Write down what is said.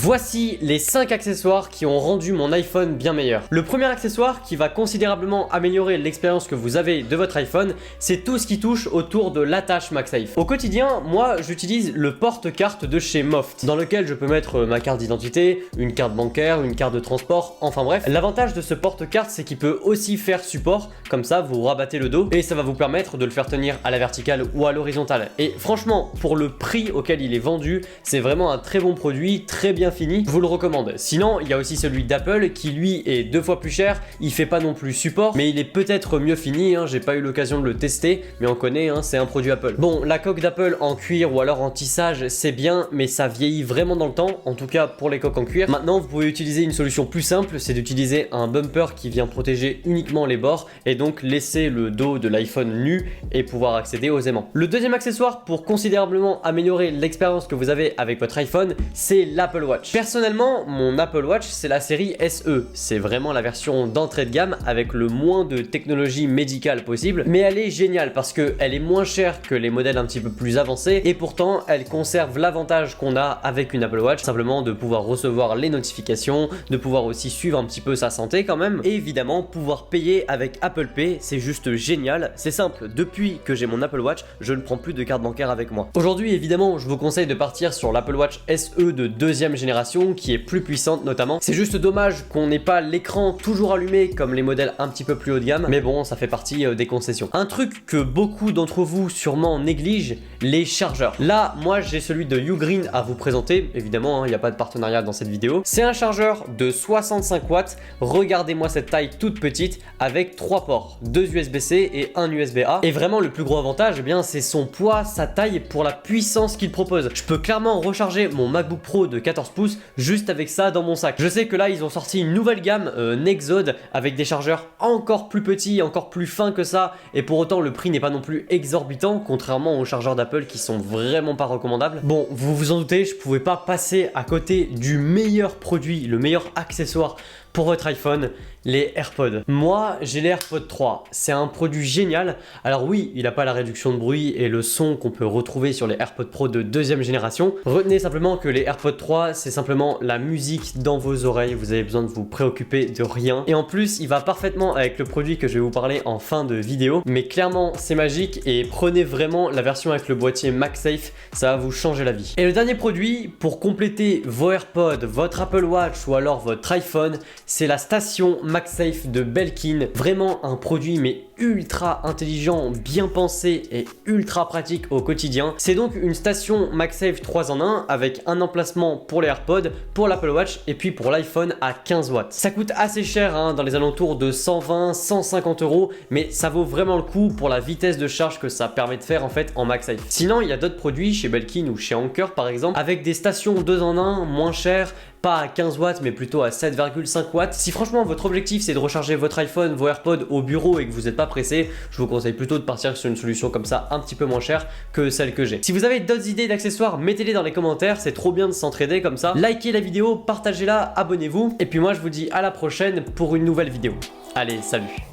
Voici les 5 accessoires qui ont rendu mon iPhone bien meilleur. Le premier accessoire qui va considérablement améliorer l'expérience que vous avez de votre iPhone, c'est tout ce qui touche autour de l'attache MagSafe. Au quotidien, moi j'utilise le porte-carte de chez Moft, dans lequel je peux mettre ma carte d'identité, une carte bancaire, une carte de transport, enfin bref. L'avantage de ce porte-carte, c'est qu'il peut aussi faire support, comme ça vous rabattez le dos et ça va vous permettre de le faire tenir à la verticale ou à l'horizontale. Et franchement, pour le prix auquel il est vendu, c'est vraiment un très bon produit, très bien fini, je vous le recommande. Sinon, il y a aussi celui d'Apple qui lui est 2 fois plus cher, il fait pas non plus support, mais il est peut-être mieux fini, j'ai pas eu l'occasion de le tester, mais on connaît, c'est un produit Apple. Bon, la coque d'Apple en cuir ou alors en tissage, c'est bien, mais ça vieillit vraiment dans le temps, en tout cas pour les coques en cuir. Maintenant, vous pouvez utiliser une solution plus simple, c'est d'utiliser un bumper qui vient protéger uniquement les bords et donc laisser le dos de l'iPhone nu et pouvoir accéder aux aimants. Le deuxième accessoire pour considérablement améliorer l'expérience que vous avez avec votre iPhone, c'est l'Apple Watch. Personnellement, mon Apple Watch, c'est la série SE. C'est vraiment la version d'entrée de gamme avec le moins de technologie médicale possible, mais elle est géniale parce qu'elle est moins chère que les modèles un petit peu plus avancés et pourtant elle conserve l'avantage qu'on a avec une Apple Watch, simplement de pouvoir recevoir les notifications, de pouvoir aussi suivre un petit peu sa santé quand même, et évidemment pouvoir payer avec Apple Pay, c'est juste génial, c'est simple, depuis que j'ai mon Apple Watch, je ne prends plus de carte bancaire avec moi. Aujourd'hui évidemment, je vous conseille de partir sur l'Apple Watch SE de deuxième génération qui est plus puissante notamment. C'est juste dommage qu'on n'ait pas l'écran toujours allumé comme les modèles un petit peu plus haut de gamme, mais bon, ça fait partie des concessions. Un truc que beaucoup d'entre vous sûrement négligent, les chargeurs. Là, moi j'ai celui de Ugreen à vous présenter, évidemment, il n'y a pas de partenariat dans cette vidéo. C'est un chargeur de 65 watts, regardez-moi cette taille toute petite avec 3 ports, 2 USB-C et 1 USB-A. Et vraiment le plus gros avantage, eh bien, c'est son poids, sa taille pour la puissance qu'il propose. Je peux clairement recharger mon MacBook Pro de 14 pouces juste avec ça dans mon sac. Je sais que là ils ont sorti une nouvelle gamme Nexode avec des chargeurs encore plus petits, encore plus fins que ça, et pour autant le prix n'est pas non plus exorbitant contrairement aux chargeurs d'Apple qui sont vraiment pas recommandables. Bon, vous vous en doutez, je pouvais pas passer à côté du meilleur produit, le meilleur accessoire pour votre iPhone, les AirPods. Moi, j'ai les AirPods 3. C'est un produit génial. Alors oui, il n'a pas la réduction de bruit et le son qu'on peut retrouver sur les AirPods Pro de deuxième génération. Retenez simplement que les AirPods 3, c'est simplement la musique dans vos oreilles. Vous avez besoin de vous préoccuper de rien. Et en plus, il va parfaitement avec le produit que je vais vous parler en fin de vidéo. Mais clairement, c'est magique et prenez vraiment la version avec le boîtier MagSafe. Ça va vous changer la vie. Et le dernier produit, pour compléter vos AirPods, votre Apple Watch ou alors votre iPhone, c'est la station MagSafe de Belkin. Vraiment un produit mais ultra intelligent, bien pensé et ultra pratique au quotidien. C'est donc une station MagSafe 3 en 1 avec un emplacement pour les AirPods, pour l'Apple Watch et puis pour l'iPhone à 15 watts. Ça coûte assez cher, dans les alentours de 120-150 €, mais ça vaut vraiment le coup pour la vitesse de charge que ça permet de faire en fait en MagSafe. Sinon, il y a d'autres produits chez Belkin ou chez Anker par exemple, avec des stations 2 en 1 moins chères, pas à 15 watts mais plutôt à 7,5 watts. Si franchement votre objectif c'est de recharger votre iPhone, vos AirPods au bureau et que vous n'êtes pas pressé, je vous conseille plutôt de partir sur une solution comme ça un petit peu moins chère que celle que j'ai. Si vous avez d'autres idées d'accessoires, mettez-les dans les commentaires, c'est trop bien de s'entraider comme ça. Likez la vidéo, partagez-la, abonnez-vous et puis moi je vous dis à la prochaine pour une nouvelle vidéo. Allez, salut!